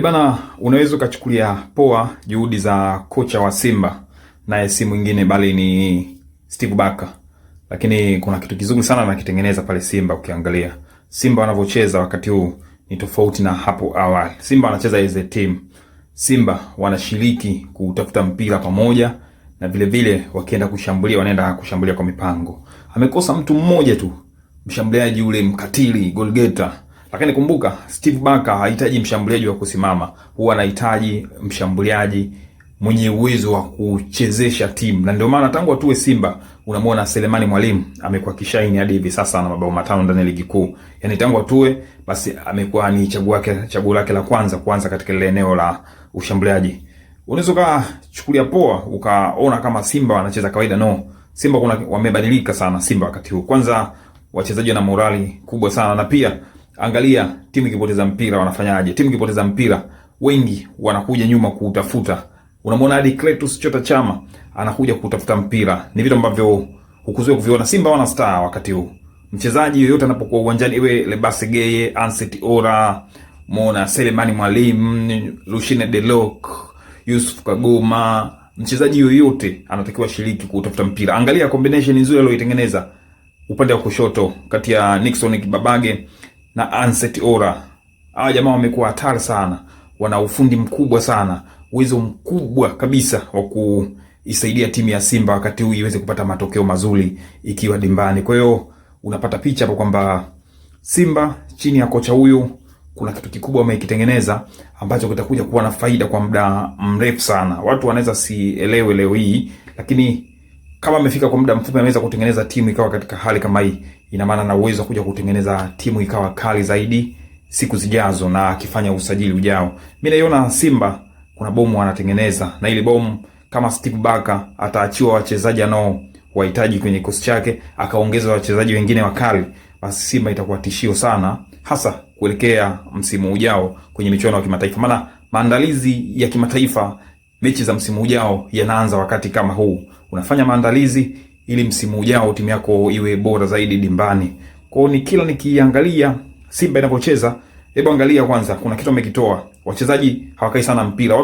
Bana, unaweza ukachukulia poa juhudi za kocha wa Simba, naye si mwingine bali ni Steve Barker. Lakini kuna kitu kizuri sana anakitengeneza pale Simba. Ukiangalia Simba wanavyocheza wakati huu ni tofauti na hapo awali. Simba wanacheza as a team. Simba wanashiriki kutafuta mpira pamoja, na vile vile wakienda kushambulia wanaenda kushambulia kwa mipango. Amekosa mtu mmoja tu, mshambuliaji ule mkatili, goal getter. Lakini kumbuka, Steve Barker hahitaji mshambuliaji wa kusimama, huwa anahitaji mshambuliaji mwenye uwezo wa kuchezesha timu. Na ndio maana tangu atue Simba unamwona Selemani Mwalimu amekuwa kishaini hadi hivi sasa na mabao 5 ndani ya ligi kuu. Yaani tangu atue basi amekuwa ni chaguo lake la kwanza katika ile eneo la ushambuliaji. Unaweza kuchukulia poa ukaona kama Simba wanacheza kawaida. No, Simba wamebadilika sana Simba wakati huu. Kwanza wachezaji wana morali kubwa sana, na pia angalia timu ikipoteza mpira wanafanyaje. Timu ikipoteza mpira wengi wanakuja nyuma kuutafuta. Unamwona hadi Clatous Chota Chama anakuja kutafuta mpira. Ni vitu ambavyo hukuzoea kuviona. Simba wana star wakati huu. Mchezaji yoyote anapokuwa uwanjani, iwe Lebase Geye, Anseti Ora, Mona Selemani Mwalimu, Lucien Delok, Yusuf Kagoma, mchezaji yoyote anatakiwa shiriki kutafuta mpira. Angalia combination nzuri aliyoitengeneza upande wa kushoto kati ya Nixon Kibabage na Anseti Ora. Hawa jamaa wamekuwa hatari sana. Wana ufundi mkubwa sana, uwezo mkubwa kabisa wa kuisaidia timu ya Simba wakati huu iweze kupata matokeo mazuri ikiwa dimbani. Kwa hiyo unapata picha hapo kwamba Simba chini ya kocha huyu kuna kitu kikubwa wamekitengeneza ambacho kitakuja kuwa na faida kwa muda mrefu sana. Watu wanaweza sielewe leo hii, lakini kama amefika kwa muda mfupi ameweza kutengeneza timu ikawa katika hali kama hii, ina maana na uwezo kuja kutengeneza timu ikawa kali zaidi siku zijazo na akifanya usajili ujao. Mimi naiona Simba kuna bomu anatengeneza, na ile bomu kama Steve Barker ataachiwa wachezaji anao wahitaji kwenye kikosi chake, akaongeza wachezaji wengine wakali, basi Simba itakuwa tishio sana, hasa kuelekea msimu ujao kwenye michuano ya kimataifa. Maana maandalizi ya kimataifa, mechi za msimu ujao yanaanza wakati kama huu. Unafanya maandalizi ili msimu ujao timu yako iwe bora zaidi dimbani. Kwa hiyo kila nikiangalia Simba inapocheza, hebu angalia kwanza kuna kitu amekitoa. Wachezaji hawakai sana mpira.